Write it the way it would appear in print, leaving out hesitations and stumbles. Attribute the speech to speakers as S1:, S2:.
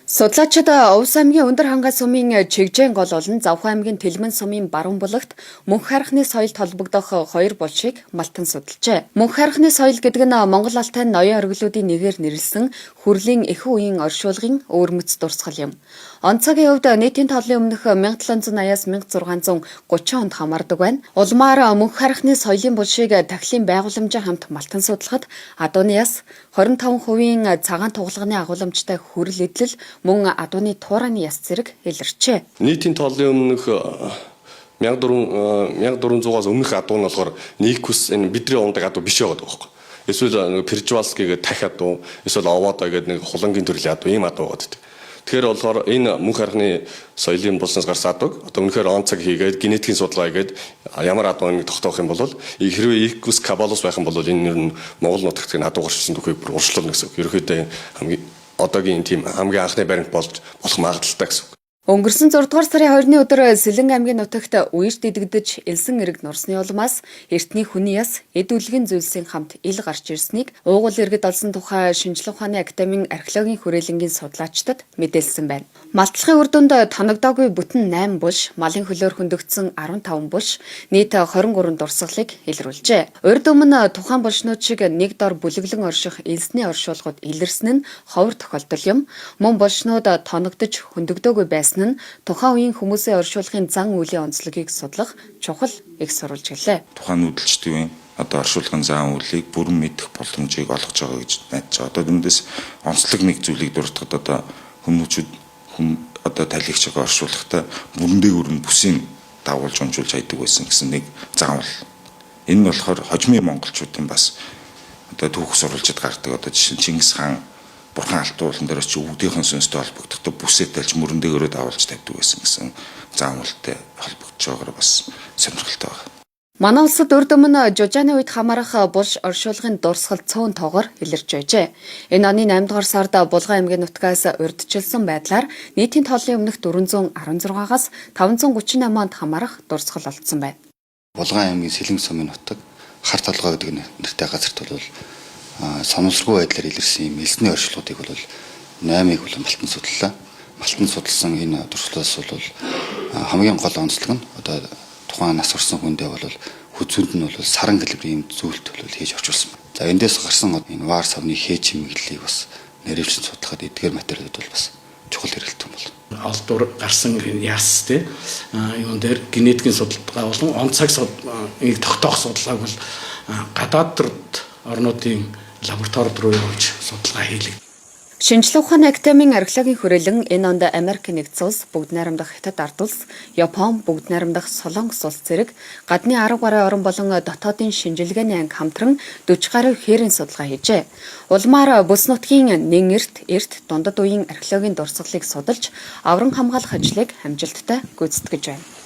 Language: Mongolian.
S1: Судлаачид Овс аймгийн Өндөр хангай сумын чигжээн гол болон Завхан аймгийн Тэлмэн сумын баруун бүлэгт мөнх хайрхны соёлд холбогдох хоёр булшийг малтан судалжээ. Мөнх хайрхны соёл гэдэг нь Монгол Алтай ноён оргилуудын нэгээр нэрлсэн хүрлийн эхэн үеийн оршуулгын өвөрмөц дурсгал юм. Онцгийн хувьд нийтийн тооллын өмнөх 1780-аас 1630 онд хамаардаг байна. Улмаар мөнх хайрхны соёлын булшийг тахилын байгууламжийн хамт малтан судлахад адууны яс 25% цагаан тугалганы агуулмжтай хүрэл эдлэл мөн адууны туурайны яс зэрэг илэрчээ.
S2: Нийтийн тооллын өмнөх 1400-аас өмнөх адуу нь болохоор Никус энэ бидний ундаг адуу биш байгаа байхгүй. Эсвэл Пержвалский гэдэг тах адуу, эсвэл Овода гэдэг нэг хулангийн төрлийн адуу ийм адуу байдаг. Тэгэхээр болохоор энэ мөнх хайрхны соёлын булснаас гарсан адууг одоо үнэхээр онцог хийгээд генетикийн судалгаа хийгээд ямар адуу нэг тогтоох юм бол хэрвээ Икус кабалус байх юм бол энэ нэр нь Монгол нутагт энэ адуу гарчсан түүхийг бүр урьдчилна гэсэн үг. Ерөнхийдөө хамгийн одоогийн тийм хамгийн анхны баримт болох магадлалтай гэсэн үг.
S1: Өнгөрсөн 6 дугаар сарын 2-ны өдөр Сэлэн аймгийн нутагт үерт дидэгдэж элсэн эрэг нурсны улмаас эртний хүний яс эд үлгийн зүйлсийн хамт ил гарч ирснийг уугуул иргэд олсон тухай шинжлэх ухааны академийн археологийн хүрээлэнгийн судлаачдад мэдээлсэн байна. Малтлахын үр дүнд тоногдоогүй бүтэн 8 булш, малын хөлөөр хөндөгдсөн 15 булш, нийт 23 дурсгалыг илрүүлжээ. Урд өмнө тухайн булшнууд шиг нэг дор бүлэглэн орших элсний оршуулгууд илэрсэн нь ховор тохиолдол юм. Мөн булшнууд тоногдож хөндөгдөөгүй байсан нь тухайн үеийн хүмүүсийн оршуулгын зан үйлийн онцлогийг судлах чухал их сурвалж гэлээ.
S3: Тухайн үйлчлэгчдийн одоо оршуулгын зан үйлийг бүрэн мэдэх боломжийг олгож байгаа гэж найдаж байгаа. Одоо үүндээс онцлог нэг зүйлийг дурдахад одоо хүмүүчүүд одоо талигч байгаа оршуулгатай бүрэн бүсийн дагуулж унжуулж хайдаг байсан гэсэн нэг зан үйл. Энэ нь болохоор хожмын монголчуудын бас одоо түүх сурвалжид гардаг. Одоо жишээ нь Чингис хаан Бурхан алтуулан дээрээс чи өвгдийнхэн сүнстэй холбогдохтой бүсээ тайлж мөрөн дээгээрээ давуулж тавьдаг байсан гэсэн зан үйлтэй холбогдож байгаагаар бас сонирхолтой байна.
S1: Манай улсад урд өмнө Жужааны үед хамаарах булш оршуулгын дурсгал цөөн тоогоор илэрч байжээ. Энэ оны 8 дугаар сард Булган аймгийн нутгаас урьдчилсан байдлаар нийтийн тооллын өмнөх 416-аас 538 онд хамаарах дурсгал олдсон байна.
S4: Булган аймгийн Сэлэн сумын нутаг Хар толгой гэдэг нэртэй газарт бол санамсаргүй байдлаар илэрсэн юм элсний оршуулгуудыг бол 8-ыг бол малтан судаллаа. Малтан судалсан энэ дурслаас бол хамгийн гол онцлог нь одоо тухайн нас орсон хүндээ бол хүзүүнд нь бол саран калибрийн зүйлт бол хийж орчуулсан байна. За эндээс гарсан энэ вар савны хээ чимэглэлийг бас нэрвэлж судлахад эдгээр материалууд бол бас чухал хэрэгэлдэг бол.
S5: Олдвор гарсан яс те юун дээр генетикийн судалгаа болон онцаг тогтоох судалгааг бол гадаад орнуудын лаборатори руу явж судалгаа хийлээ.
S1: Шинжлэх ухааны академийн археологийн хүрээлэн энэ онд Америк нэгдсэн улс, Бүгд найрамдах Хятад ард улс, Япон, Бүгд найрамдах Солонгос улс зэрэг гадны 10 гаруй орн болон дотоодын шинжилгээний анги хамтран 40 гаруй хэрийн судалгаа хийжээ. Улмаар бүс нутгийн нэн эрт дундад үеийн археологийн дурсгалыг судалж авран хамгаалах ажлыг хамжилттай гүйцэтгэж байна.